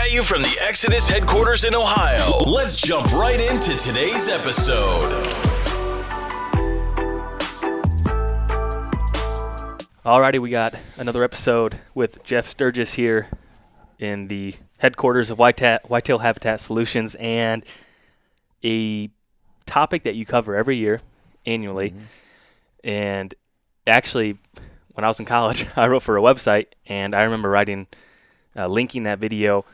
at you from the Exodus headquarters in Ohio. Let's jump right into today's episode. Alrighty, we got another episode with Jeff Sturgis here in the headquarters of Whitetail Habitat Solutions, and a topic that you cover every year, annually. And actually, when I was in college, I wrote for a website, and I remember linking that video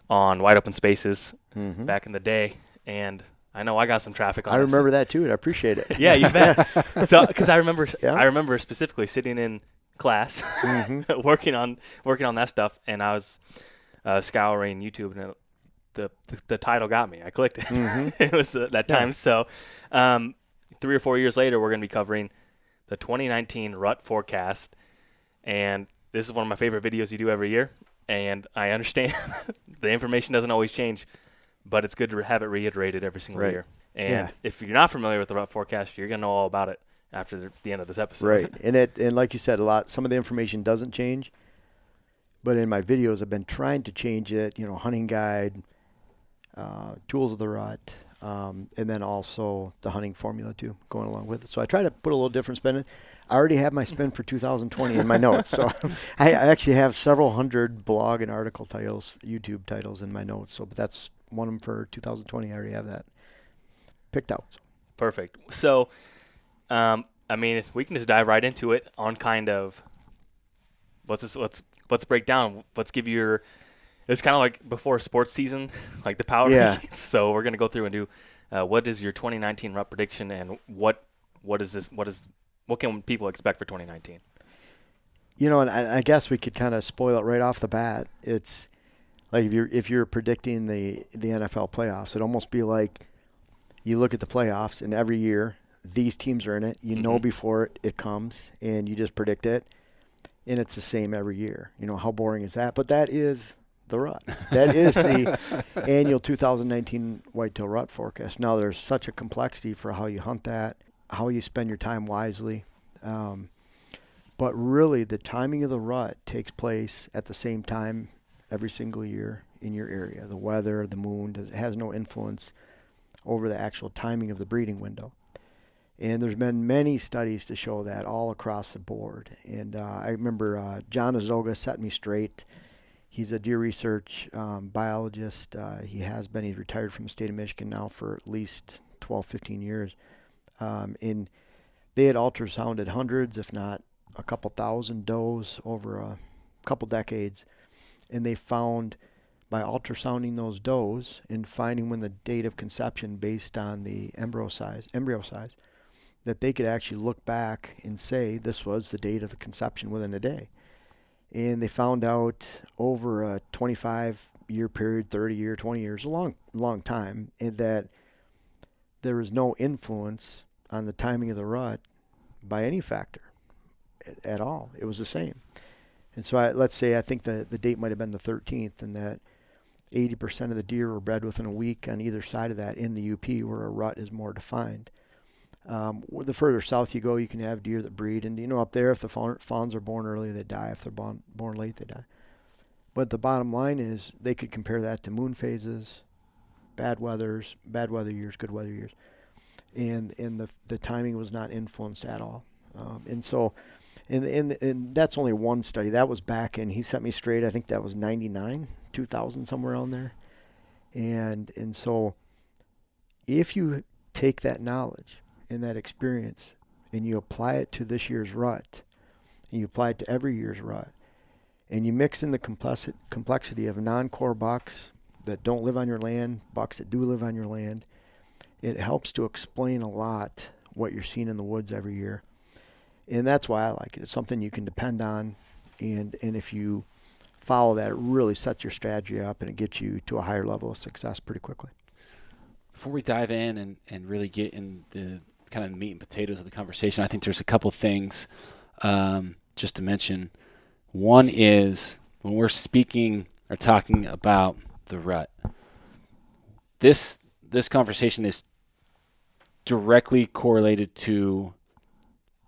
on Wide Open Spaces back in the day, and I know I got some traffic on it. I remember that too, and I appreciate it. Yeah, you bet. So, because I remember specifically sitting in class, working on that stuff, and I was scouring YouTube, and the title got me. I clicked it. It was that time. So, 3 or 4 years later, we're going to be covering the 2019 Rut Forecast, and this is one of my favorite videos you do every year. And I understand the information doesn't always change, but it's good to have it reiterated every single year. And if you're not familiar with the Rut Forecast, you're going to know all about it after the end of this episode. Right. And like you said, some of the information doesn't change, but in my videos I've been trying to change it, hunting guide, tools of the rut, and then also the hunting formula too, going along with it. So I try to put a little different spin in. I already have my spin for 2020 in my notes. So I actually have several hundred blog and article titles, YouTube titles in my notes. So, but that's one of them for 2020. I already have that picked out. So. Perfect. So, we can just dive right into it on kind of let's break down. Let's give you it's kind of like before sports season, like the power rankings. So we're going to go through and do what is your 2019 Rut prediction, and what can people expect for 2019? And I guess we could kind of spoil it right off the bat. It's like if you're predicting the NFL playoffs, it'd almost be like you look at the playoffs, and every year these teams are in it. You know before it comes, and you just predict it, and it's the same every year. How boring is that? But that is the rut. That is the annual 2019 Whitetail Rut Forecast. Now, there's such a complexity for how you hunt that, how you spend your time wisely. But really, the timing of the rut takes place at the same time every single year in your area. The weather, the moon, has no influence over the actual timing of the breeding window. And there's been many studies to show that all across the board. And I remember John Azoga set me straight. He's a deer research biologist. He's retired from the state of Michigan now for at least 12, 15 years. And they had ultrasounded hundreds, if not a couple thousand does over a couple decades. And they found by ultrasounding those does and finding when the date of conception based on the embryo size, that they could actually look back and say this was the date of the conception within a day. And they found out over a 25-year period, 30-year, 20 years, a long time, and that there was no influence on the timing of the rut by any factor at all. It was the same. And so let's say I think the date might have been the 13th, and that 80% of the deer were bred within a week on either side of that in the UP, where a rut is more defined. The further south you go, you can have deer that breed. And, up there, if the fawns are born early, they die. If they're born late, they die. But the bottom line is they could compare that to moon phases, bad weather years, good weather years. And the timing was not influenced at all. And that's only one study. That was back in, he set me straight, I think that was 99, 2000, somewhere around there. And so if you take that knowledge and that experience and you apply it to this year's rut, and you apply it to every year's rut, and you mix in the complexity of non-core bucks that don't live on your land, bucks that do live on your land, it helps to explain a lot what you're seeing in the woods every year. And that's why I like it. It's something you can depend on, and if you follow that, it really sets your strategy up, and it gets you to a higher level of success pretty quickly. Before we dive in and really get in the kind of meat and potatoes of the conversation, I think there's a couple things just to mention. One is when we're speaking or talking about the rut, this conversation is directly correlated to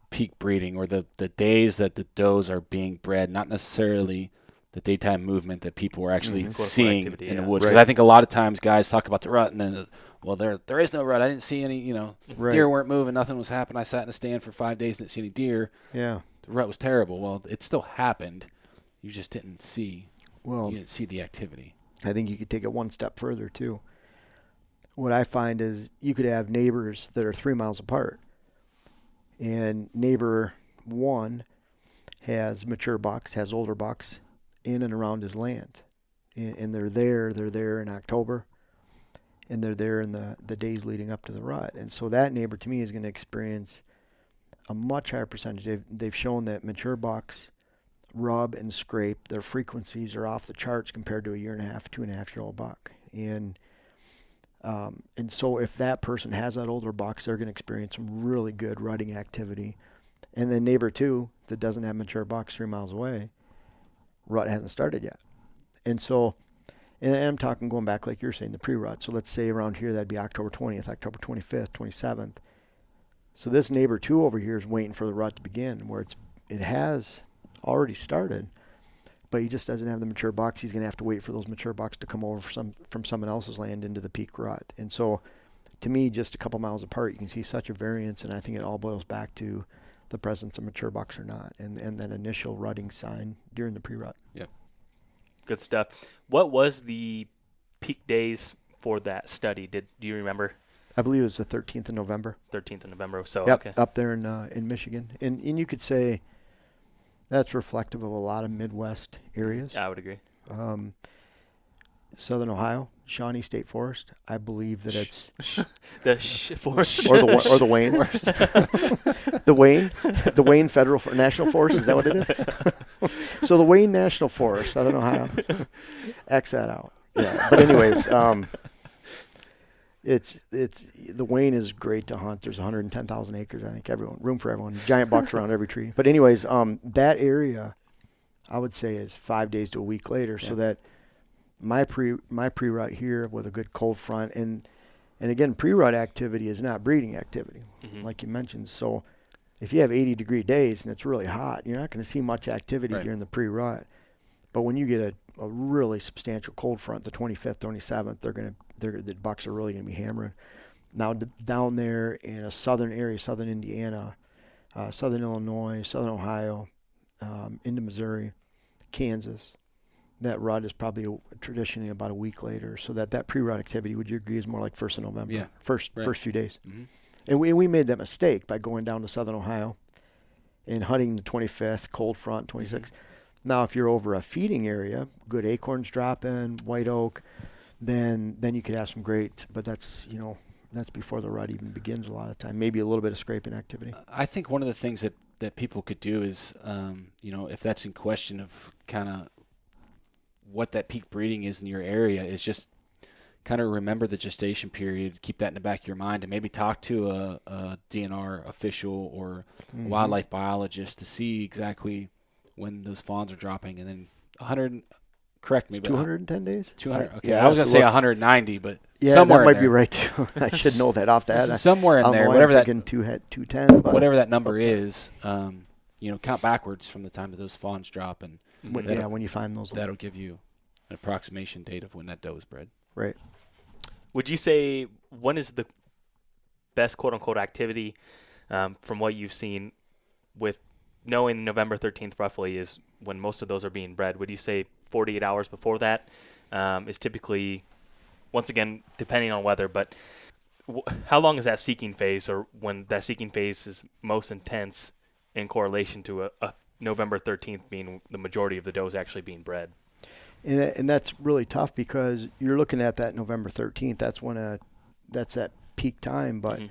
peak breeding, or the days that the does are being bred, not necessarily the the daytime movement that people were actually seeing in the woods. Because Right. I think a lot of times guys talk about the rut and then, well, there is no rut. I didn't see any, deer weren't moving. Nothing was happening. I sat in a stand for 5 days and didn't see any deer. Yeah. The rut was terrible. Well, it still happened. You just didn't see. Well, you didn't see the activity. I think you could take it one step further too. What I find is you could have neighbors that are 3 miles apart, and neighbor 1 has mature bucks, has older bucks in and around his land, and they're there in October, and they're there in the days leading up to the rut. And so that neighbor to me is going to experience a much higher percentage. They've shown that mature bucks rub and scrape, their frequencies are off the charts compared to a 1.5, 2.5-year-old buck. And so if that person has that older bucks, they're going to experience some really good rutting activity. And then neighbor 2 that doesn't have mature bucks 3 miles away, rut hasn't started yet. And so, and I'm talking going back like you're saying, the pre-rut. So let's say around here that'd be October 20th, October 25th, 27th. So this neighbor 2 over here is waiting for the rut to begin, where it has already started, but he just doesn't have the mature bucks. He's going to have to wait for those mature bucks to come over from someone else's land into the peak rut. And so to me, just a couple miles apart, you can see such a variance, and I think it all boils back to the presence of mature bucks or not, and that initial rutting sign during the pre-rut. Yep. Good stuff. What was the peak days for that study? Do you remember? I believe it was the 13th of November. 13th of November. So yep, okay. Up there in Michigan, and you could say that's reflective of a lot of Midwest areas. I would agree. Southern Ohio, Shawnee State Forest. I believe that it's the forest or the Wayne, the Wayne Federal National Forest. Is that what it is? So the Wayne National Forest, Southern Ohio. X that out. Yeah. But anyways, it's the Wayne is great to hunt. There's 110,000 acres. I think room for everyone. Giant bucks around every tree. But anyways, that area, I would say, is 5 days to a week later. Yeah. So that my pre-rut here with a good cold front, and again, pre-rut activity is not breeding activity, like you mentioned. So if you have 80-degree days and it's really hot, you're not going to see much activity during the pre-rut. But when you get a really substantial cold front, the 25th, 27th, the bucks are really going to be hammering. Now down there in a southern area, southern Indiana, southern Illinois, southern Ohio, into Missouri, Kansas, that rut is probably traditionally about a week later. So that pre-rut activity, would you agree, is more like 1st of November? Yeah. First few days. Mm-hmm. And we made that mistake by going down to southern Ohio and hunting the 25th, cold front, 26th. Mm-hmm. Now, if you're over a feeding area, good acorns drop in, white oak, then you could have some great, but that's before the rut even begins a lot of time. Maybe a little bit of scraping activity. I think one of the things that people could do is, if that's in question of kind of what that peak breeding is in your area, is just kind of remember the gestation period, keep that in the back of your mind, and maybe talk to a DNR official or a wildlife biologist to see exactly when those fawns are dropping. And then 100, correct me, it's but 210 days? 200. Okay, I was going to say 190, but yeah, somewhere that might in be right too. I should know that off the head. Somewhere in there, whatever that 210, whatever that number is, count backwards from the time that those fawns drop, and when you find those, that'll give you an approximation date of when that doe is bred. Right. Would you say when is the best quote-unquote activity from what you've seen, with knowing November 13th roughly is when most of those are being bred? Would you say 48 hours before that is typically, once again, depending on weather, but how long is that seeking phase, or when that seeking phase is most intense in correlation to a November 13th being the majority of the does actually being bred? And that's really tough because you're looking at that November 13th. That's that peak time, but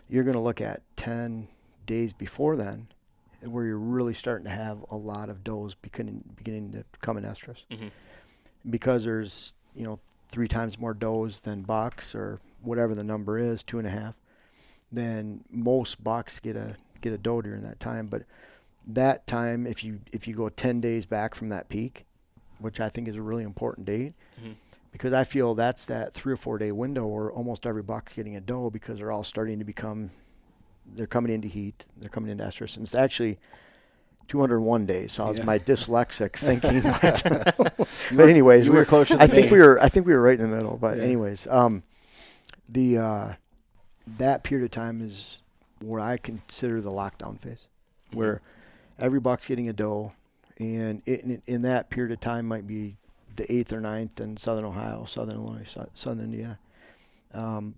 you're going to look at 10 days before then, where you're really starting to have a lot of does beginning to come in estrus, because there's 3 times more does than bucks, or whatever the number is, 2.5. Then most bucks get a doe during that time. But that time, if you go 10 days back from that peak, which I think is a really important date, because I feel that's that 3 or 4 day window where almost every buck's getting a doe, because they're all starting to they're coming into heat, they're coming into estrus. And it's actually 201 days. So I was my dyslexic thinking. You But anyways, you were closer than I think me. we were right in the middle. But anyways, that period of time is where I consider the lockdown phase, where every buck's getting a doe, and in that period of time might be the 8th or 9th in southern Ohio, southern Illinois, southern Indiana.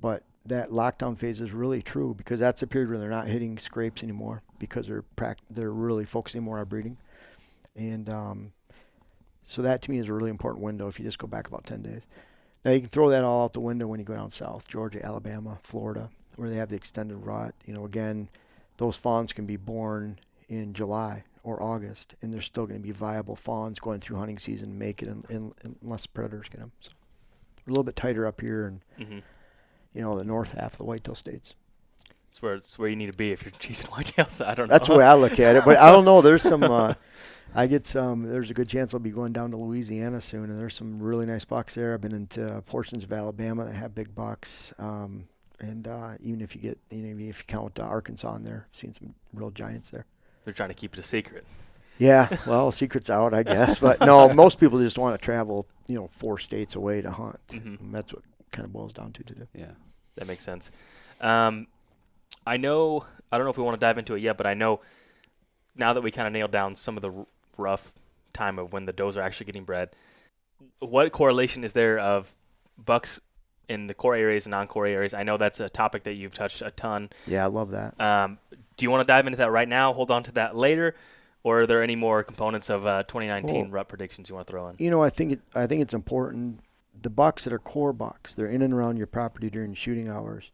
But that lockdown phase is really true because that's a period where they're not hitting scrapes anymore because they're really focusing more on breeding. And so that to me is a really important window if you just go back about 10 days. Now you can throw that all out the window when you go down south, Georgia, Alabama, Florida, where they have the extended rut. Again, those fawns can be born in July or August, and they're still going to be viable fawns going through hunting season, make it unless predators get them. So we're a little bit tighter up here in, the north half of the whitetail states. It's where you need to be if you're chasing whitetails. I don't know. That's the way I look at it, but I don't know. There's some, there's a good chance I'll be going down to Louisiana soon, and there's some really nice bucks there. I've been into portions of Alabama that have big bucks. And even if you count Arkansas in there, I've seen some real giants there. They're trying to keep it a secret. Yeah, well, secret's out, I guess. But no, most people just want to travel, 4 states away to hunt. And that's what kind of boils down to do. Yeah, that makes sense. I don't know if we want to dive into it yet, but I know now that we kind of nailed down some of the rough time of when the does are actually getting bred, what correlation is there of bucks in the core areas and non-core areas? I know that's a topic that you've touched a ton. Yeah, I love that. Do you want to dive into that right now, hold on to that later, or are there any more components of 2019 rut predictions you want to throw in? I think it's important. The bucks that are core bucks, they're in and around your property during shooting hours.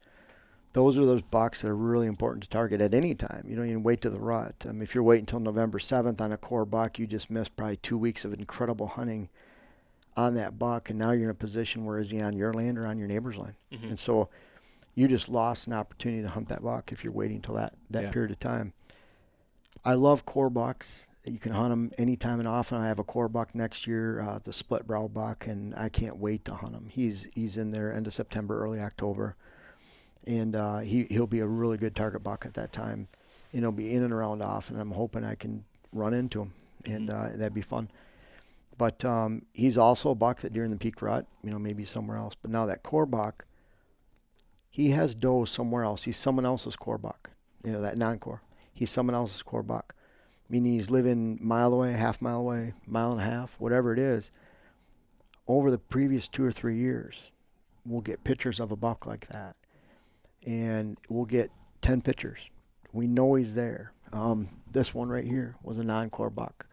Those are those bucks that are really important to target at any time. You don't even wait to the rut. If you're waiting until November 7th on a core buck, you just missed probably 2 weeks of incredible hunting on that buck, and now you're in a position where is he on your land or on your neighbor's land? And so you just lost an opportunity to hunt that buck if you're waiting until that period of time. I love core bucks. You can hunt them anytime and often. I have a core buck next year, the split brow buck, and I can't wait to hunt him. He's in there end of September, early October. And he'll be a really good target buck at that time. And he'll be in and around often. I'm hoping I can run into him, and that'd be fun. But he's also a buck that during the peak rut, maybe somewhere else. But now that core buck, he has doe somewhere else. He's someone else's core buck, that non-core. He's someone else's core buck, meaning he's living mile away, half mile away, mile and a half, whatever it is. Over the previous 2 or 3 years, we'll get pictures of a buck like that. And we'll get 10 pictures. We know he's there. This one right here was a non-core buck.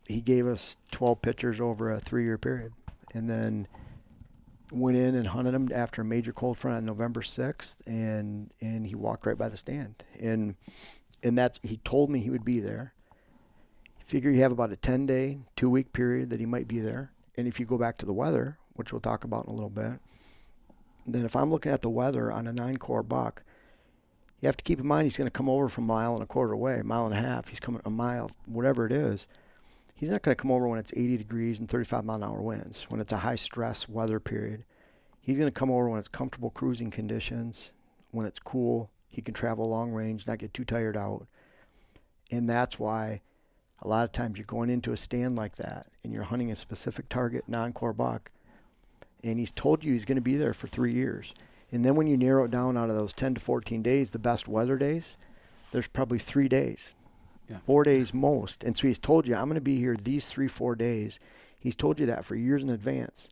He gave us 12 pictures over a 3-year period, and then went in and hunted him after a major cold front on November 6th, and he walked right by the stand. And he told me he would be there. Figure you have about a 10-day, 2-week period that he might be there. And if you go back to the weather, which we'll talk about in a little bit, then if I'm looking at the weather on a 9-core buck, you have to keep in mind he's going to come over from a mile and a quarter away, mile and a half. He's coming a mile, whatever it is. He's not going to come over when it's 80 degrees and 35 mile an hour winds, when it's a high stress weather period. He's going to come over when it's comfortable cruising conditions, when it's cool. He can travel long range, not get too tired out. And that's why a lot of times you're going into a stand like that and you're hunting a specific target, non-core buck, and he's told you he's going to be there for 3 years. And then when you narrow it down out of those 10 to 14 days, the best weather days, there's probably 3 days, 4 days most. And so he's told you, I'm going to be here these 3-4 days. He's told you that for years in advance.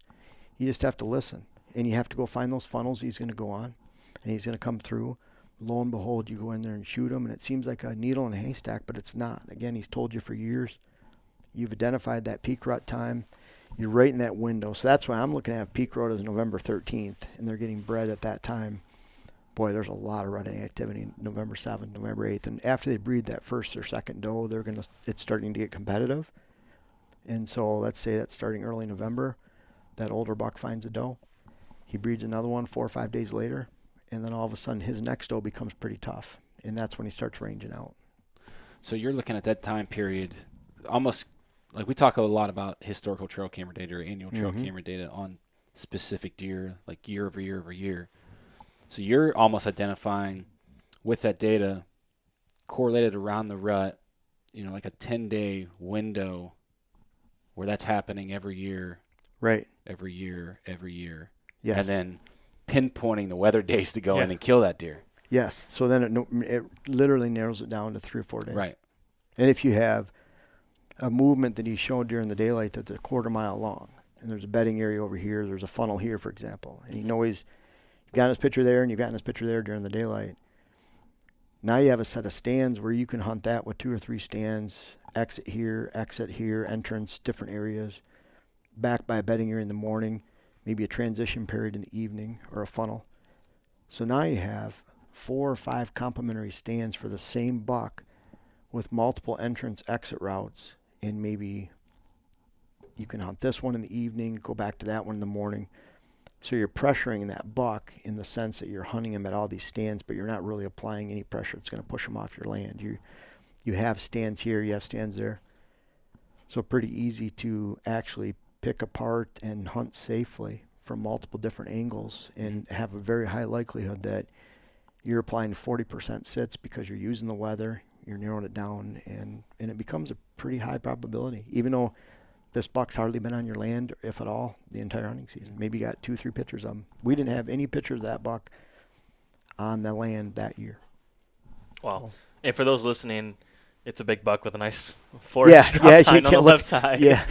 You just have to listen. And you have to go find those funnels he's going to go on. And he's going to come through. Lo and behold, you go in there and shoot him. And it seems like a needle in a haystack, but it's not. Again, he's told you for years. You've identified that peak rut time. You're right in that window. So that's why I'm looking at peak rut as November 13th, and they're getting bred at that time. Boy, there's a lot of rutting activity November 7th, November 8th. And after they breed that first or second doe, it's starting to get competitive. And so let's say that's starting early November. That older buck finds a doe. He breeds another one 4 or 5 days later, and then all of a sudden his next doe becomes pretty tough. And that's when he starts ranging out. So you're looking at that time period almost – like we talk a lot about historical trail camera data or annual trail camera data on specific deer, like year over year over year. So you're almost identifying with that data correlated around the rut like a 10-day window where that's happening every year. Right. Every year. Yes. And then pinpointing the weather days to go in and kill that deer. Yes. So then it literally narrows it down to 3 or 4 days. Right. And if you have a movement that he showed during the daylight that's a quarter mile long, and there's a bedding area over here, there's a funnel here, for example, and you know you've got his picture there and you've got his picture there during the daylight. Now you have a set of stands where you can hunt that with 2 or 3 stands, exit here, entrance, different areas, back by a bedding area in the morning, maybe a transition period in the evening, or a funnel. So now you have 4 or 5 complementary stands for the same buck with multiple entrance exit routes, and maybe you can hunt this one in the evening, go back to that one in the morning. So you're pressuring that buck in the sense that you're hunting him at all these stands, but you're not really applying any pressure that's going to push him off your land. You have stands here, you have stands there. So pretty easy to actually pick apart and hunt safely from multiple different angles and have a very high likelihood that you're applying 40% sits because you're using the weather, you're narrowing it down, and it becomes a pretty high probability, even though this buck's hardly been on your land, if at all, the entire hunting season. Maybe you got 2 or 3 pictures of him. We didn't have any pictures of that buck on the land that year. Wow. And for those listening, it's a big buck with a nice forest drop tine on the left side. Yeah.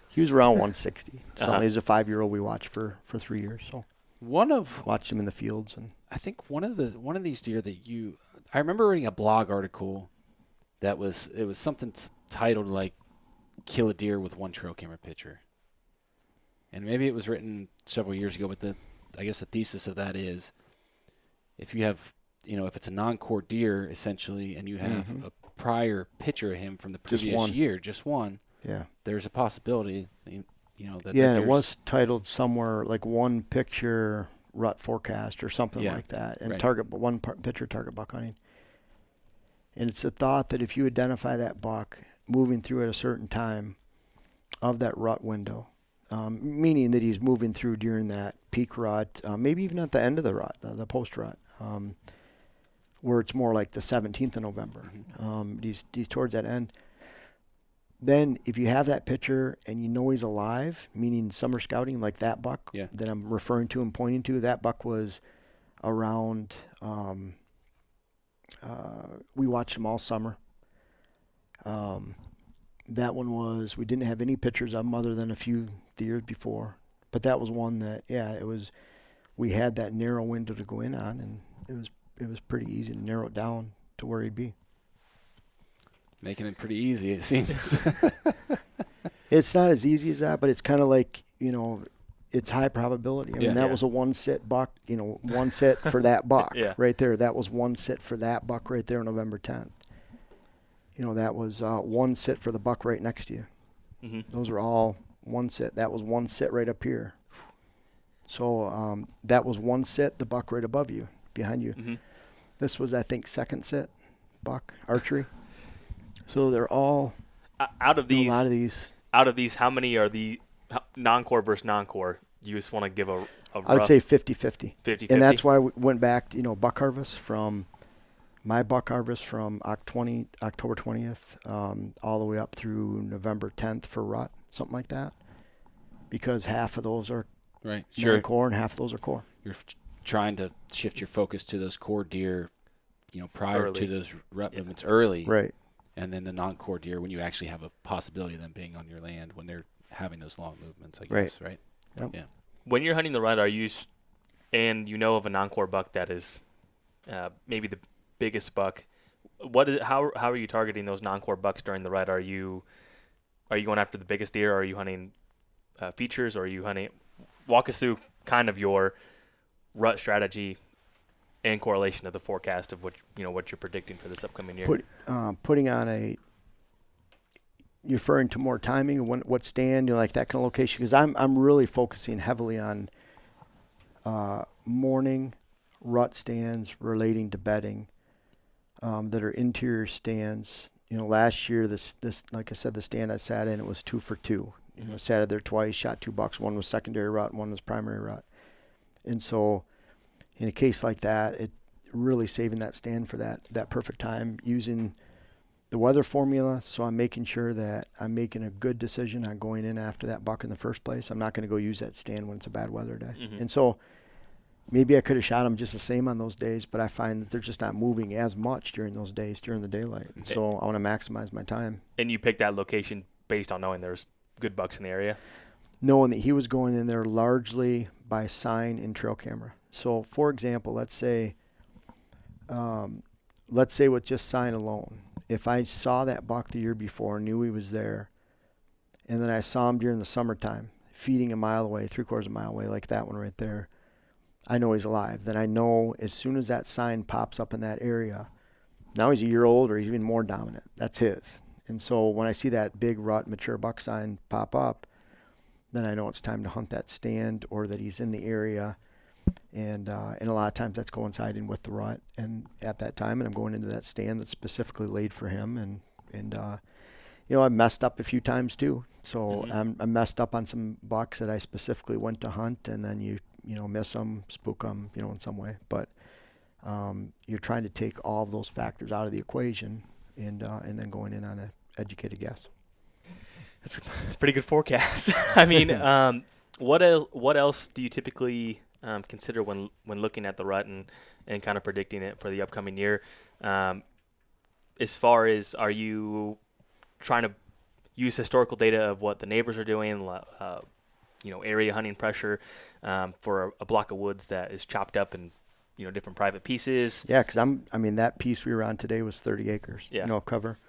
He was around 160. So he was a 5-year-old we watched for 3 years. So watched him in the fields. And I think one of these deer that I remember reading a blog article it was something titled like "Kill a Deer with One Trail Camera Picture," and maybe it was written several years ago. But I guess the thesis of that is, if you have, if it's a non-core deer essentially, and you have a prior picture of him from the previous year, just one, there's a possibility, that. Yeah, and it was titled somewhere like One Picture Rut Forecast or something like that, and one picture target buck hunting. And it's a thought that if you identify that buck moving through at a certain time of that rut window, meaning that he's moving through during that peak rut, maybe even at the end of the rut, the post-rut, where it's more like the 17th of November. He's towards that end. Then if you have that picture and you know he's alive, meaning summer scouting, like that buck that I'm referring to and pointing to, that buck was around, we watched him all summer. That one we didn't have any pictures of him other than a few the years before. But that was one that, we had that narrow window to go in on, and it was pretty easy to narrow it down to where he'd be. Making it pretty easy, it seems. It's not as easy as that, but it's kind of like, it's high probability. I mean, that was a one sit buck, one sit for that buck right there. That was one sit for that buck right there on November 10th. That was one sit for the buck right next to you. Those are all one sit. That was one sit right up here. So that was one sit, the buck right above you, behind you. This was, I think, second sit buck, archery. So they're all out of these. A lot of these. Out of these, how many are the non-core versus non-core? You just want to give a rough. I would say 50-50. 50-50. And that's why we went back, buck harvest from October 20th all the way up through November 10th for rut, something like that. Because half of those are non-core and half of those are core. You're trying to shift your focus to those core deer, prior to those rut movements early. Right. And then the non-core deer when you actually have a possibility of them being on your land when they're having those long movements, I guess, right? Yep. Yeah. When you're hunting the rut, and of a non-core buck that is maybe the biggest buck, how are you targeting those non-core bucks during the rut? Are you going after the biggest deer, or are you hunting features, or are you hunting? Walk us through kind of your rut strategy and correlation to the forecast of what you're predicting for this upcoming year. Putting on you're referring to more timing and what stand, like that kind of location, because I'm really focusing heavily on morning rut stands relating to bedding that are interior stands. Last year this like I said, the stand I sat in, it was 2 for 2. Sat there twice, shot 2 bucks. One was secondary rut, one was primary rut, and so. In a case like that, it really saving that stand for that perfect time, using the weather formula, so I'm making sure that I'm making a good decision on going in after that buck in the first place. I'm not going to go use that stand when it's a bad weather day. And so maybe I could have shot them just the same on those days, but I find that they're just not moving as much during those days during the daylight. And so I want to maximize my time. And you picked that location based on knowing there's good bucks in the area? Knowing that he was going in there largely by sign and trail camera. So, for example, let's say with just sign alone, if I saw that buck the year before, knew he was there, and then I saw him during the summertime, feeding a mile away, 3/4 mile away, like that one right there, I know he's alive. Then I know as soon as that sign pops up in that area, now he's a year old or he's even more dominant. That's his. And so when I see that big rut mature buck sign pop up, then I know it's time to hunt that stand or that he's in the area. And a lot of times that's coinciding with the rut and at that time, and I'm going into that stand that's specifically laid for him. And I messed up a few times too. So I messed up on some bucks that I specifically went to hunt, and then you miss them, spook them, in some way. But you're trying to take all of those factors out of the equation and then going in on an educated guess. That's a pretty good forecast. I mean, what else do you typically consider when looking at the rut and kind of predicting it for the upcoming year? As far as, are you trying to use historical data of what the neighbors are doing, area hunting pressure for a block of woods that is chopped up in different private pieces? Yeah, because that piece we were on today was 30 acres. Yeah. Cover.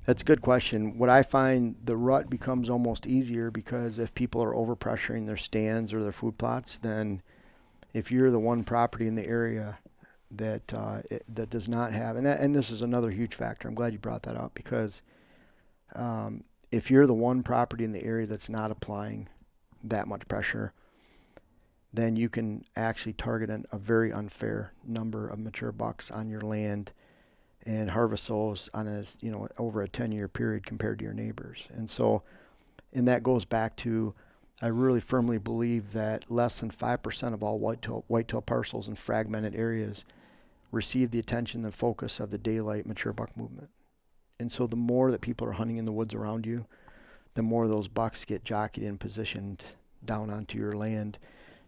That's a good question. What I find, the rut becomes almost easier because if people are overpressuring their stands or their food plots, then if you're the one property in the area that that does not have, and this is another huge factor. I'm glad you brought that up because if you're the one property in the area that's not applying that much pressure, then you can actually target a very unfair number of mature bucks on your land and harvest those on over a 10-year period compared to your neighbors. And that goes back to, I really firmly believe that less than 5% of all whitetail parcels in fragmented areas receive the attention and focus of the daylight mature buck movement. And so the more that people are hunting in the woods around you, the more those bucks get jockeyed and positioned down onto your land,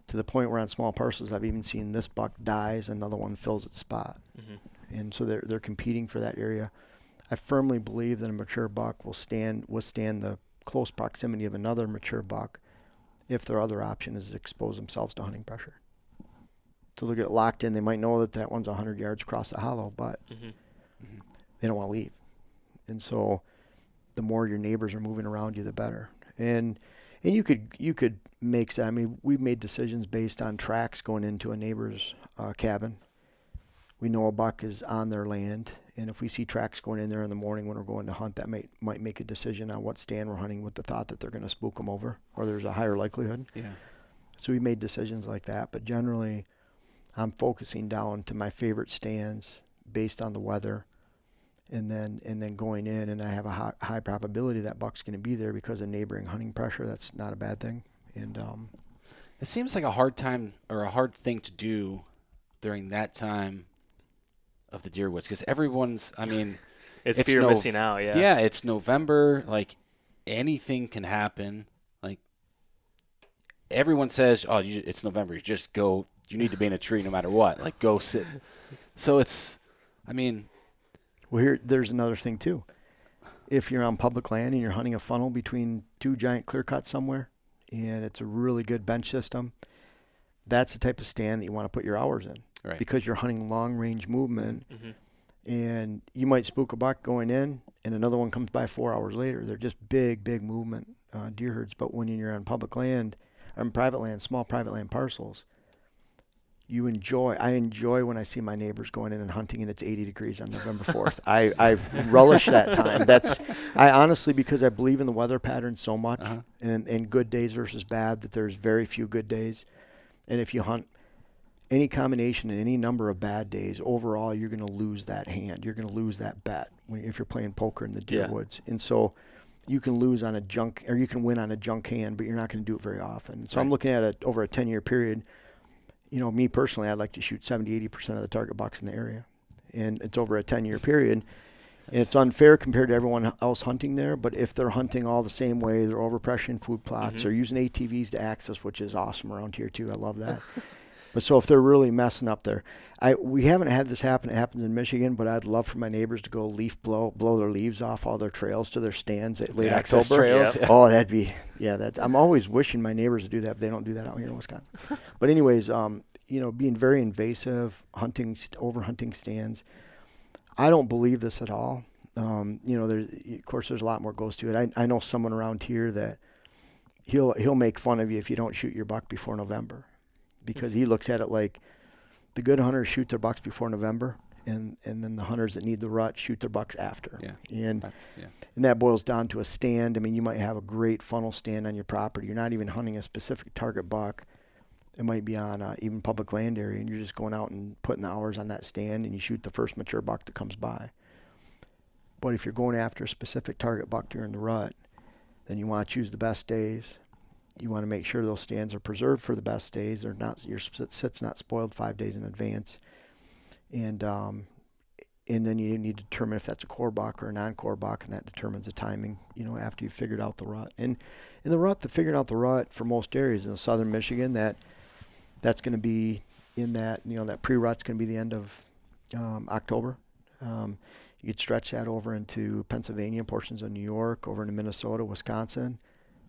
to the point where on small parcels I've even seen this buck dies, another one fills its spot. And so they're competing for that area. I firmly believe that a mature buck will withstand the close proximity of another mature buck if their other option is to expose themselves to hunting pressure. So they'll get locked in. They might know that one's 100 yards across the hollow, but they don't want to leave. And so the more your neighbors are moving around you, the better. And you could make, we've made decisions based on tracks going into a neighbor's cabin. We know a buck is on their land, and if we see tracks going in there in the morning when we're going to hunt, that might make a decision on what stand we're hunting with the thought that they're going to spook them over, or there's a higher likelihood. Yeah. So we made decisions like that, but generally I'm focusing down to my favorite stands based on the weather, and then going in, and I have a high probability that buck's going to be there because of neighboring hunting pressure. That's not a bad thing. And it seems like a hard time or a hard thing to do during that time of the deer woods, because everyone's, it's fear of missing out. Yeah, it's November. Like, anything can happen. Like, everyone says, "Oh, it's November. You just go. You need to be in a tree no matter what. Like, go sit." So it's, well, there's another thing too. If you're on public land and you're hunting a funnel between two giant clear cuts somewhere, and it's a really good bench system, that's the type of stand that you want to put your hours in. Right. Because you're hunting long-range movement, and you might spook a buck going in, and another one comes by 4 hours later. They're just big movement deer herds. But when you're on public land, or private land, small private land parcels, I enjoy when I see my neighbors going in and hunting, and it's 80 degrees on November 4th. I relish that time. I honestly, because I believe in the weather pattern so much, and good days versus bad, that there's very few good days. And if you hunt any combination in any number of bad days, overall you're going to lose that hand. You're going to lose that bet if you're playing poker in the deer woods. And so you can lose on a junk, or you can win on a junk hand, but you're not going to do it very often. So I'm looking at it over a 10-year period. Me personally, I'd like to shoot 70-80% of the target bucks in the area, and it's over a 10-year period. And it's unfair compared to everyone else hunting there, but if they're hunting all the same way, they're overpressuring food plots, they're using ATVs to access, which is awesome around here too. I love that. But so if they're really messing up there, we haven't had this happen. It happens in Michigan, but I'd love for my neighbors to go blow their leaves off all their trails to their stands at late access October. trails. Yeah. Oh, that'd be, I'm always wishing my neighbors to do that, but they don't do that out here in Wisconsin. But anyways, being very invasive, over-hunting stands. I don't believe this at all. Of course, there's a lot more goes to it. I know someone around here that he'll make fun of you if you don't shoot your buck before November, because he looks at it like the good hunters shoot their bucks before November, and then the hunters that need the rut shoot their bucks after. Yeah. And that boils down to a stand. I mean, you might have a great funnel stand on your property. You're not even hunting a specific target buck. It might be on even public land area, and you're just going out and putting the hours on that stand, and you shoot the first mature buck that comes by. But if you're going after a specific target buck during the rut, then you want to choose the best days. You want to make sure those stands are preserved for the best days. They're not, your sit's not spoiled 5 days in advance. And then you need to determine if that's a core buck or a non-core buck, and that determines the timing, after you've figured out the rut. And in the rut, figuring out the rut for most areas in southern Michigan, that's going to be in that, that pre-rut's going to be the end of October. You could stretch that over into Pennsylvania, portions of New York, over into Minnesota, Wisconsin.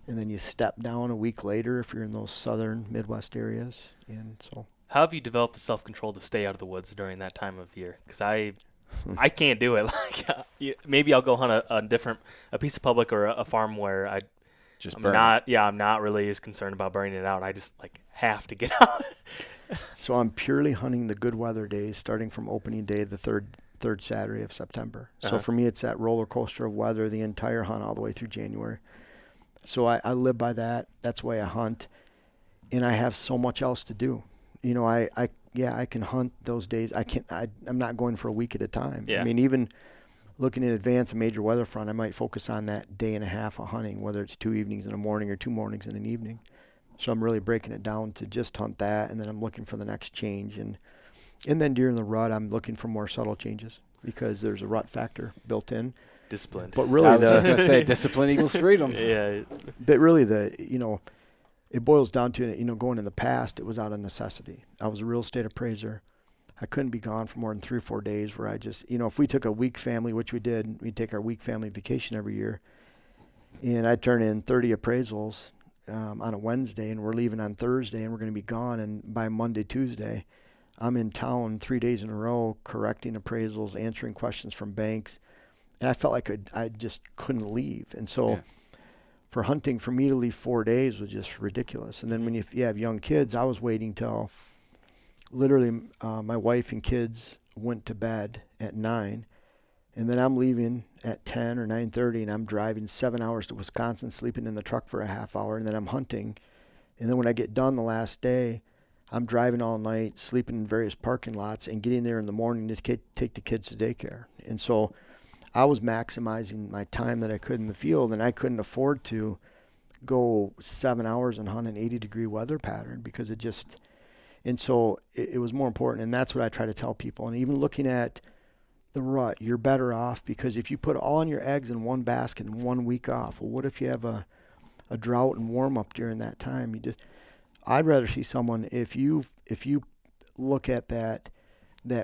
And then you step down a week later if you're in those southern Midwest areas. And so, how have you developed the self-control to stay out of the woods during that time of year? Because I can't do it. Like, maybe I'll go hunt a piece of public or a farm where I'm not really as concerned about burning it out. I just have to get out. So I'm purely hunting the good weather days, starting from opening day, the third Saturday of September. So for me, it's that roller coaster of weather, the entire hunt all the way through January. So I live by that. That's why I hunt, and I have so much else to do. I can hunt those days. I'm not going for a week at a time. Yeah. I mean, even looking in advance a major weather front, I might focus on that day and a half of hunting, whether it's 2 evenings in a morning or 2 mornings in an evening. So I'm really breaking it down to just hunt that, and then I'm looking for the next change. And then during the rut, I'm looking for more subtle changes because there's a rut factor built in. Disciplined. But really, I was just going to say discipline equals freedom. Yeah. But really, it boils down to, going in the past, it was out of necessity. I was a real estate appraiser. I couldn't be gone for more than 3 or 4 days where I just, if we took a week family, which we did, we'd take our week family vacation every year, and I'd turn in 30 appraisals on a Wednesday, and we're leaving on Thursday, and we're going to be gone, and by Monday, Tuesday, I'm in town 3 days in a row correcting appraisals, answering questions from banks. And I felt like I just couldn't leave. And so for hunting, for me to leave 4 days was just ridiculous. And then when you have young kids, I was waiting till literally my wife and kids went to bed at 9. And then I'm leaving at 10 or 9:30, and I'm driving 7 hours to Wisconsin, sleeping in the truck for a half hour, and then I'm hunting. And then when I get done the last day, I'm driving all night, sleeping in various parking lots, and getting there in the morning to take the kids to daycare. And so I was maximizing my time that I could in the field, and I couldn't afford to go 7 hours and hunt an 80-degree weather pattern because and so it was more important, and that's what I try to tell people. And even looking at the rut, you're better off because if you put all your eggs in one basket and 1 week off, well, what if you have a drought and warm up during that time? I'd rather see someone, if you look at that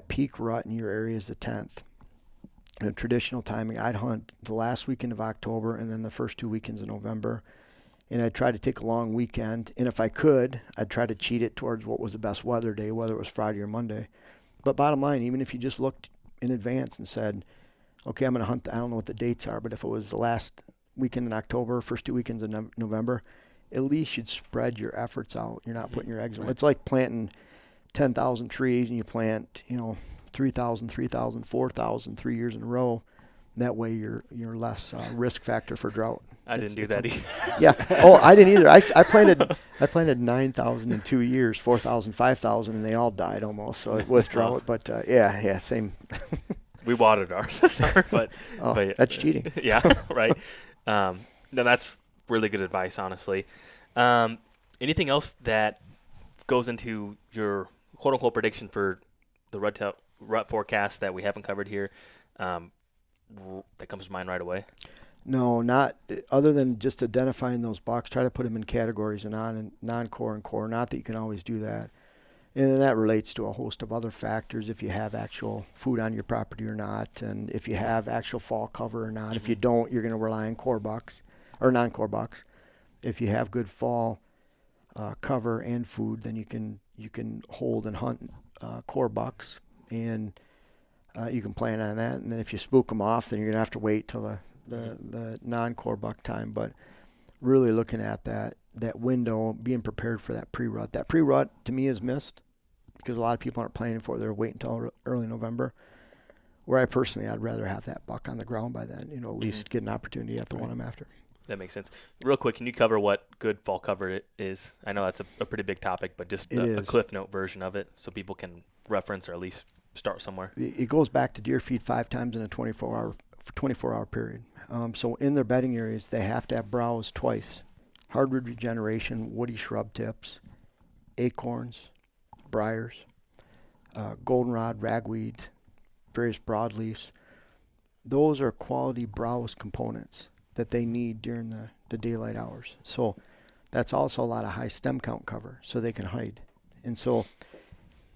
peak rut in your area is the 10th. The traditional timing, I'd hunt the last weekend of October and then the first 2 weekends of November. And I'd try to take a long weekend. And if I could, I'd try to cheat it towards what was the best weather day, whether it was Friday or Monday. But bottom line, even if you just looked in advance and said, okay, I'm going to hunt, I don't know what the dates are, but if it was the last weekend in October, first 2 weekends in November, at least you'd spread your efforts out. You're not putting your eggs in. It's like planting 10,000 trees and you plant, 3,000, 3,000, 4,000 3 years in a row. That way you're less risk factor for drought. I didn't do that either. Yeah. Oh, I didn't either. I planted 9,000 in 2 years, 4,000, 5,000, and they all died almost. So with drought, but yeah, same. We watered ours, sorry, but that's cheating. Yeah, right. No, that's really good advice, honestly. Anything else that goes into your quote unquote prediction for the Rut forecast that we haven't covered here? that comes to mind right away? No, not other than just identifying those bucks. Try to put them in categories of non-core and core. Not that you can always do that. And that relates to a host of other factors, if you have actual food on your property or not, and if you have actual fall cover or not. Mm-hmm. If you don't, you're going to rely on core bucks or non-core bucks. If you have good fall cover and food, then you can hold and hunt core bucks, and you can plan on that. And then if you spook them off, then you're going to have to wait till the non-core buck time. But really looking at that window, being prepared for that pre-rut. That pre-rut, to me, is missed because a lot of people aren't planning for it. They're waiting until early November, where I'd rather have that buck on the ground by then, at least get an opportunity at the one I'm after. That makes sense. Real quick, can you cover what good fall cover is? I know that's a pretty big topic, but just a Cliff Note version of it so people can reference or at least start somewhere. It goes back to deer feed 5 times in a 24-hour period. So in their bedding areas, they have to have browse twice. Hardwood regeneration, woody shrub tips, acorns, briars, goldenrod, ragweed, various broadleafs. Those are quality browse components that they need during the daylight hours. So that's also a lot of high stem count cover so they can hide. And so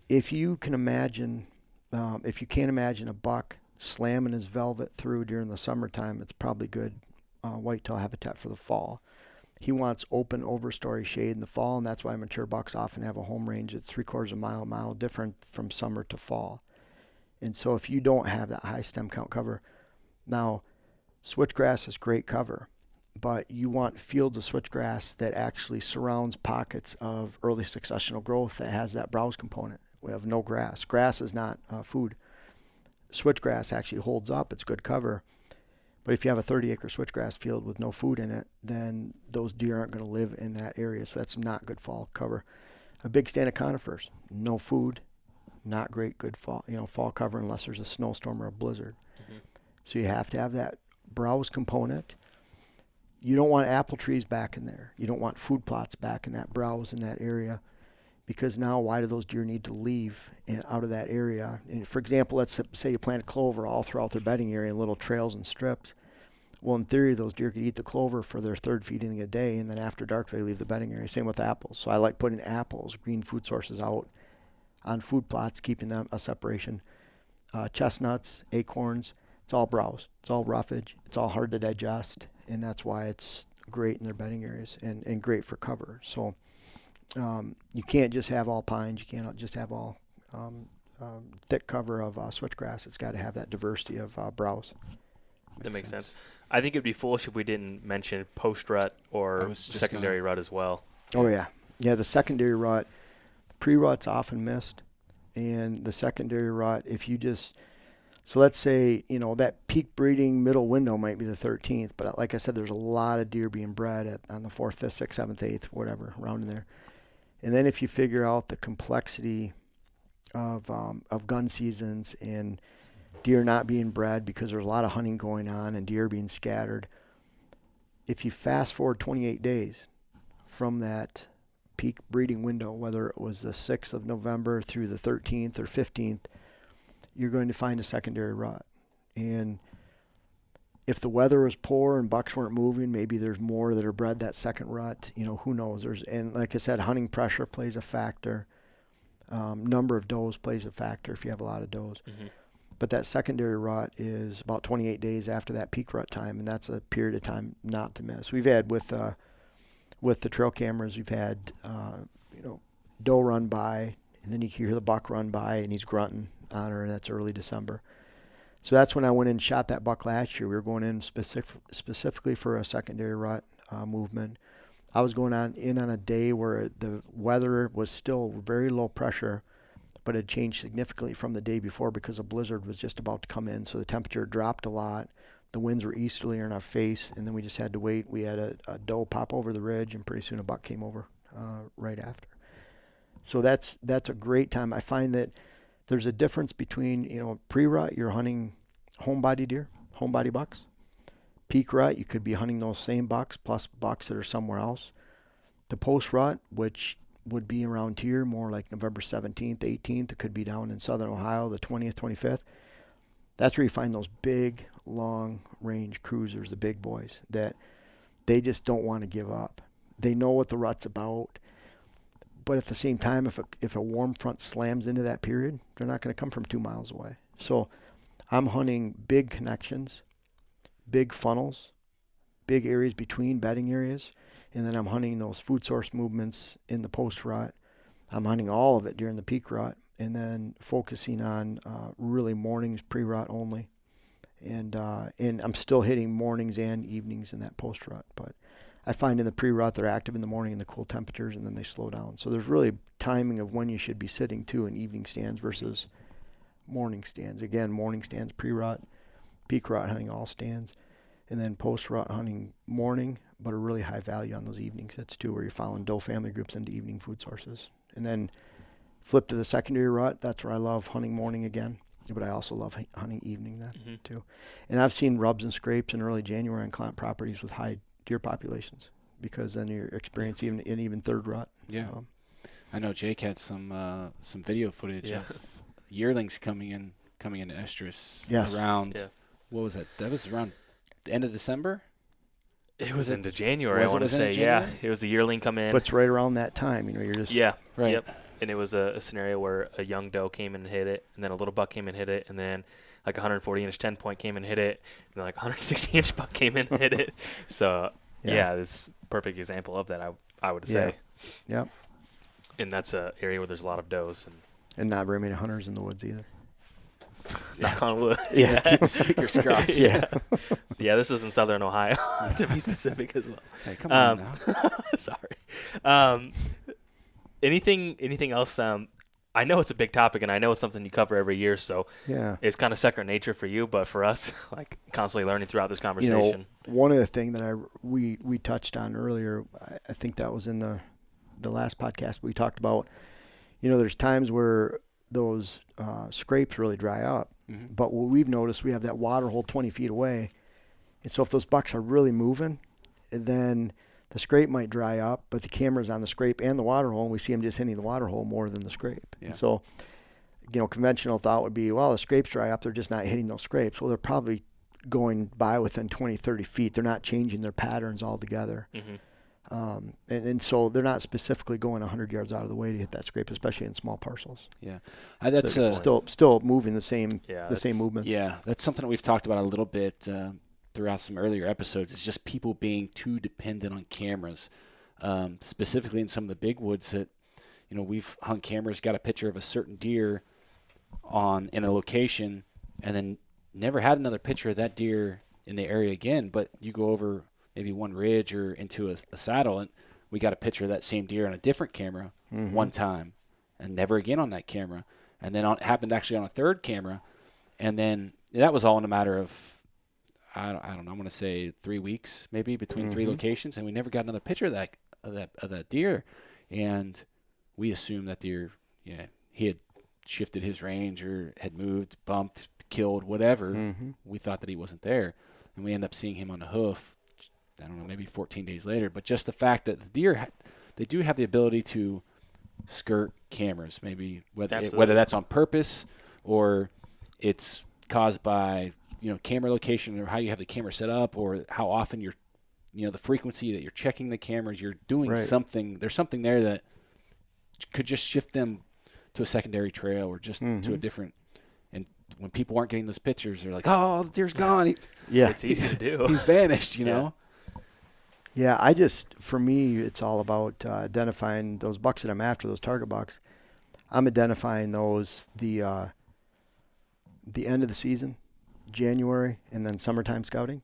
if you can't imagine a buck slamming his velvet through during the summertime, it's probably good whitetail habitat for the fall. He wants open overstory shade in the fall, and that's why mature bucks often have a home range that's 3/4 mile different from summer to fall. And so if you don't have that high stem count cover, now switchgrass is great cover, but you want fields of switchgrass that actually surrounds pockets of early successional growth that has that browse component. We have no grass. Grass is not food. Switchgrass actually holds up. It's good cover. But if you have a 30-acre switchgrass field with no food in it, then those deer aren't going to live in that area. So that's not good fall cover. A big stand of conifers, no food, not great good fall cover unless there's a snowstorm or a blizzard. Mm-hmm. So you have to have that browse component. You don't want apple trees back in there. You don't want food plots back in that browse in that area, because now why do those deer need to leave out of that area? And for example, let's say you plant clover all throughout their bedding area in little trails and strips. Well, in theory, those deer could eat the clover for their third feeding a day, and then after dark, they leave the bedding area. Same with apples. So I like putting apples, green food sources out on food plots, keeping them a separation. Chestnuts, acorns, it's all browse. It's all roughage. It's all hard to digest, and that's why it's great in their bedding areas and great for cover. So you can't just have all pines. You can't just have all thick cover of switchgrass. It's got to have that diversity of browse. That makes sense. I think it'd be foolish if we didn't mention post-rut or secondary rut as well. Oh, yeah. Yeah, the secondary rut, pre-rut's often missed. And the secondary rut, so let's say, that peak breeding middle window might be the 13th. But like I said, there's a lot of deer being bred on the 4th, 5th, 6th, 7th, 8th, whatever, around in there. And then if you figure out the complexity of gun seasons and deer not being bred because there's a lot of hunting going on and deer being scattered, if you fast forward 28 days from that peak breeding window, whether it was the 6th of November through the 13th or 15th, you're going to find a secondary rut. And if the weather was poor and bucks weren't moving, maybe there's more that are bred that second rut. Who knows? And like I said, hunting pressure plays a factor. Number of does plays a factor if you have a lot of does. Mm-hmm. But that secondary rut is about 28 days after that peak rut time, and that's a period of time not to miss. We've had with the trail cameras, we've had doe run by, and then you can hear the buck run by, and he's grunting on her, and that's early December. So that's when I went in and shot that buck last year. We were going in specifically for a secondary rut movement. I was going in on a day where the weather was still very low pressure, but it changed significantly from the day before because a blizzard was just about to come in. So the temperature dropped a lot. The winds were easterly in our face, and then we just had to wait. We had a doe pop over the ridge, and pretty soon a buck came over right after. So that's a great time. I find that there's a difference between, pre-rut, you're hunting homebody deer, homebody bucks. Peak rut, you could be hunting those same bucks plus bucks that are somewhere else. The post-rut, which would be around here, more like November 17th, 18th, it could be down in southern Ohio, the 20th, 25th. That's where you find those big, long-range cruisers, the big boys, that they just don't want to give up. They know what the rut's about, but at the same time, if a warm front slams into that period, they're not going to come from 2 miles away. So I'm hunting big connections, big funnels, big areas between bedding areas, and then I'm hunting those food source movements in the post-rut. I'm hunting all of it during the peak rut, and then focusing on really mornings, pre-rut only. And I'm still hitting mornings and evenings in that post-rut. But I find in the pre-rut they're active in the morning in the cool temperatures, and then they slow down. So there's really timing of when you should be sitting, too, in evening stands versus morning stands. Again, morning stands, pre-rut, peak rut hunting all stands, and then post-rut hunting morning, but a really high value on those evening sits, too, where you're following doe family groups into evening food sources. And then flip to the secondary rut. That's where I love hunting morning again, but I also love hunting evening then too. And I've seen rubs and scrapes in early January on client properties with high deer populations, because then you're experiencing even third rut. Yeah. I know Jake had some video footage of yearlings coming into estrus around, what was that? That was around the end of December? It was into January, I want to say. Yeah, it was the yearling come in. But it's right around that time, you're just... Yeah, right. Yep. And it was a scenario where a young doe came in and hit it, and then a little buck came and hit it, and then like a 140-inch 10-point came and hit it, and then like a 160-inch buck came in and hit it. So, this perfect example of that, I would say. Yep. And that's an area where there's a lot of does. And not very many hunters in the woods either. Knock on wood. Yeah. Fingers crossed. Yeah, this was in southern Ohio, to be specific as well. Hey, come on now. Sorry. Anything else? I know it's a big topic, and I know it's something you cover every year, so it's kind of second nature for you, but for us, like constantly learning throughout this conversation. One of the things that we touched on earlier, I think that was in the last podcast we talked about, there's times where those scrapes really dry up. Mm-hmm. But what we've noticed, we have that water hole 20 feet away. And so if those bucks are really moving, then the scrape might dry up, but the camera's on the scrape and the water hole, and we see them just hitting the water hole more than the scrape. Yeah. And so, conventional thought would be, well, the scrapes dry up, they're just not hitting those scrapes. Well, they're probably going by within 20, 30 feet. They're not changing their patterns altogether. Mm-hmm. And so they're not specifically going 100 yards out of the way to hit that scrape, especially in small parcels. Yeah, that's still moving the same movements. Yeah, that's something that we've talked about a little bit throughout some earlier episodes. It's just people being too dependent on cameras, specifically in some of the big woods that we've hung cameras, got a picture of a certain deer in a location, and then never had another picture of that deer in the area again. But you go over maybe one ridge or into a saddle, and we got a picture of that same deer on a different camera one time, and never again on that camera. And then it happened actually on a third camera, and then that was all in a matter of, I don't know, I want to say 3 weeks maybe between three locations, and we never got another picture of that deer. And we assumed that deer, he had shifted his range or had moved, bumped, killed, whatever. Mm-hmm. We thought that he wasn't there, and we ended up seeing him on the hoof, I don't know, maybe 14 days later. But just the fact that the deer, they do have the ability to skirt cameras, maybe whether that's on purpose or it's caused by camera location or how you have the camera set up, or how often you're the frequency that you're checking the cameras. You're doing something. There's something there that could just shift them to a secondary trail or just to a different. And when people aren't getting those pictures, they're like, "Oh, the deer's gone." It's easy to do. He's vanished. You know. Yeah, for me, it's all about identifying those bucks that I'm after, those target bucks. I'm identifying those the end of the season, January, and then summertime scouting.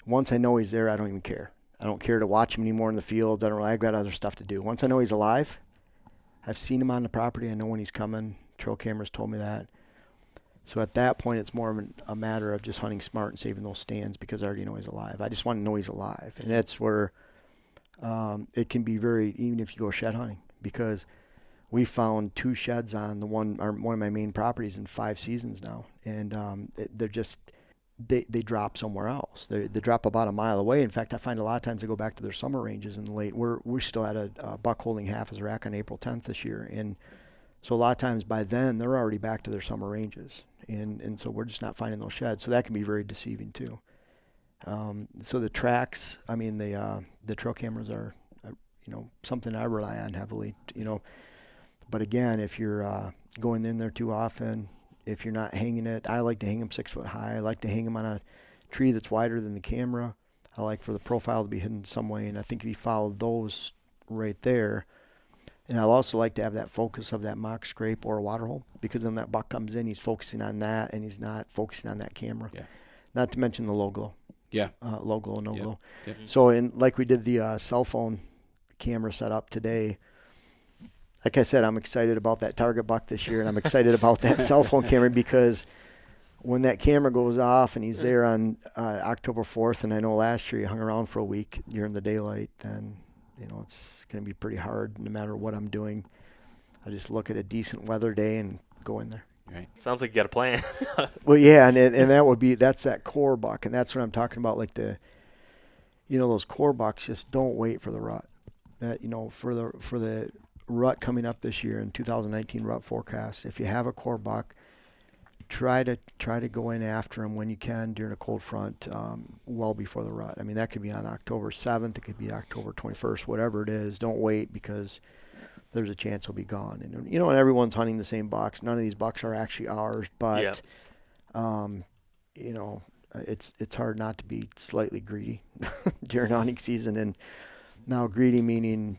Once I know he's there, I don't even care. I don't care to watch him anymore in the field. I've got other stuff to do. Once I know he's alive, I've seen him on the property. I know when he's coming. Trail cameras told me that. So at that point, it's more of a matter of just hunting smart and saving those stands because I already know he's alive. I just want to know he's alive. And that's where it can be even if you go shed hunting, because we found 2 sheds on one of my main properties in 5 seasons now. And they're just, they drop somewhere else. They drop about a mile away. In fact, I find a lot of times they go back to their summer ranges in the late. We're still at a buck holding half his rack on April 10th this year. And So a lot of times by then they're already back to their summer ranges, and so we're just not finding those sheds. So that can be very deceiving too. So the tracks, I mean the trail cameras are something I rely on heavily. But again, if you're going in there too often, if you're not hanging it, I like to hang them 6 foot high. I like to hang them on a tree that's wider than the camera. I like for the profile to be hidden some way, and I think if you follow those right there, and I also like to have that focus of that mock scrape or a water hole, because then that buck comes in, he's focusing on that, and he's not focusing on that camera. Yeah. Not to mention the low glow. Yeah. Low glow, no glow. Yep. So, like we did the cell phone camera setup today, like I said, I'm excited about that target buck this year, and I'm excited about that cell phone camera, because when that camera goes off and he's there on October 4th, and I know last year he hung around for a week during the daylight, then it's going to be pretty hard no matter what I'm doing. I just look at a decent weather day and go in there. Right. Sounds like you got a plan. Well, yeah, and that's that core buck, and that's what I'm talking about. Like those core bucks, just don't wait for the rut. That for the rut coming up this year in 2019 rut forecast, if you have a core buck, try to go in after him when you can during a cold front, well before the rut. I mean, that could be on October 7th, it could be October 21st, whatever it is. Don't wait, because there's a chance he'll be gone. And and everyone's hunting the same bucks. None of these bucks are actually ours, but it's hard not to be slightly greedy during hunting season. And now greedy meaning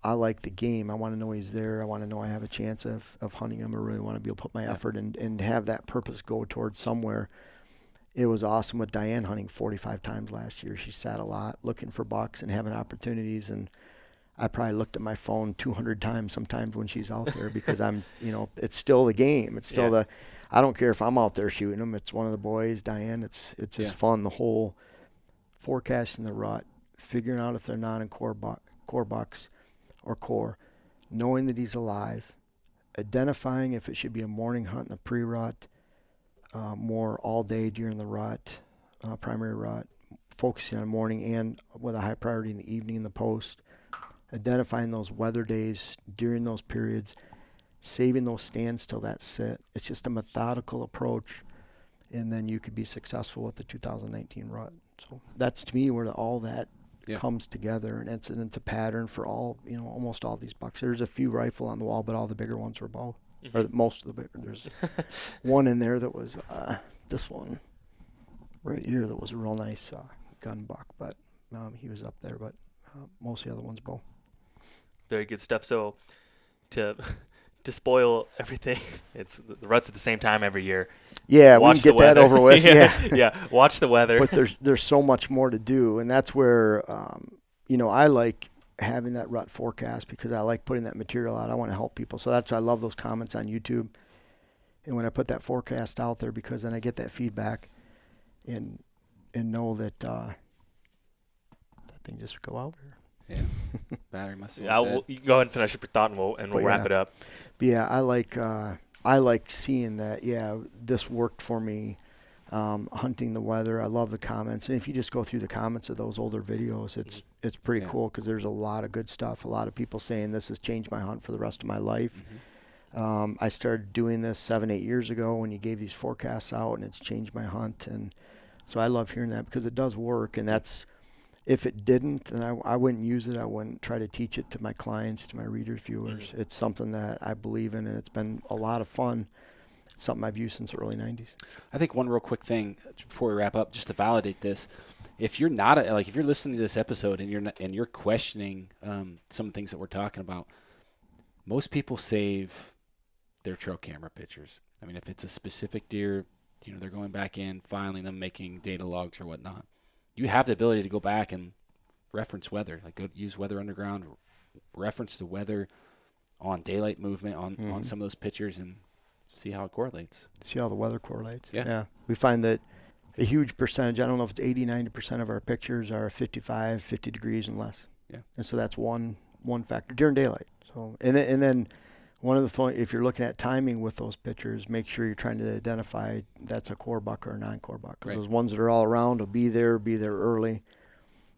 I like the game. I want to know he's there. I want to know I have a chance of hunting him. I really want to be able to put my effort and have that purpose go towards somewhere. It was awesome with Diane hunting 45 times last year. She sat a lot looking for bucks and having opportunities, and I probably looked at my phone 200 times sometimes when she's out there, because I'm, it's still the game. It's still I don't care if I'm out there shooting them. It's one of the boys, Diane. It's just fun. The whole forecasting the rut, figuring out if they're not in core bucks or core, knowing that he's alive, identifying if it should be a morning hunt in the pre-rut, more all day during the rut, primary rut, focusing on morning and with a high priority in the evening in the post, identifying those weather days during those periods, saving those stands till that sit. It's just a methodical approach, and then you could be successful with the 2019 rut. So that's, to me, where all that comes together, and it's a pattern for all, almost all these bucks. There's a few rifle on the wall, but all the bigger ones were bow, or most of the bigger. There's one in there that was this one right here that was a real nice gun buck, but he was up there, but most of the other ones bow. Very good stuff. So to spoil everything, it's the rut's at the same time every year. Yeah, we can get that over with. Yeah. Watch the weather. But there's so much more to do, and that's where I like having that rut forecast, because I like putting that material out. I want to help people, so that's why I love those comments on YouTube, and when I put that forecast out there, because then I get that feedback, and know that that thing just go out there. Yeah, battery must have. You go ahead and finish up your thought, and we'll wrap it up. But yeah, I like seeing that. Yeah, this worked for me. Hunting the weather. I love the comments, and if you just go through the comments of those older videos, it's pretty cool, because there's a lot of good stuff. A lot of people saying this has changed my hunt for the rest of my life. I started doing this 7-8 years ago when you gave these forecasts out, and it's changed my hunt, and so I love hearing that, because it does work, and that's. If it didn't, then I wouldn't use it. I wouldn't try to teach it to my clients, to my readers, viewers. It's something that I believe in, and it's been a lot of fun. It's something I've used since the early 90s. I think one real quick thing before we wrap up, just to validate this, if you're not if you're listening to this episode and you're questioning some of the things that we're talking about, most people save their trail camera pictures. I mean, if it's a specific deer, they're going back in, filing them, making data logs or whatnot. You have the ability to go back and reference weather, like go use Weather Underground, reference the weather on daylight movement on some of those pictures, and see how it correlates. See how the weather correlates. Yeah. We find that a huge percentage, I don't know if it's 80, 90% of our pictures are 55, 50 degrees and less. Yeah. And so that's one factor during daylight. So and then one of the things, if you're looking at timing with those pictures, make sure you're trying to identify that's a core buck or a non-core buck. Because those ones that are all around will be there early.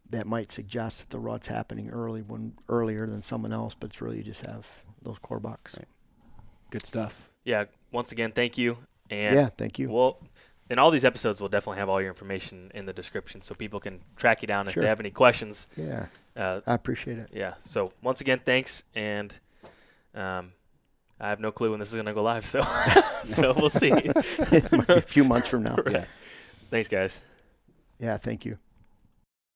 That might suggest that the rut's happening earlier than someone else, but it's really you just have those core bucks. Right. Good stuff. Yeah. Once again, thank you. And yeah, thank you. Well, in all these episodes, we'll definitely have all your information in the description so people can track you down if Sure. they have any questions. Yeah, I appreciate it. Yeah. So once again, thanks. And I have no clue when this is going to go live, so so we'll see. It might be a few months from now. Right. Thanks, guys. Yeah, thank you.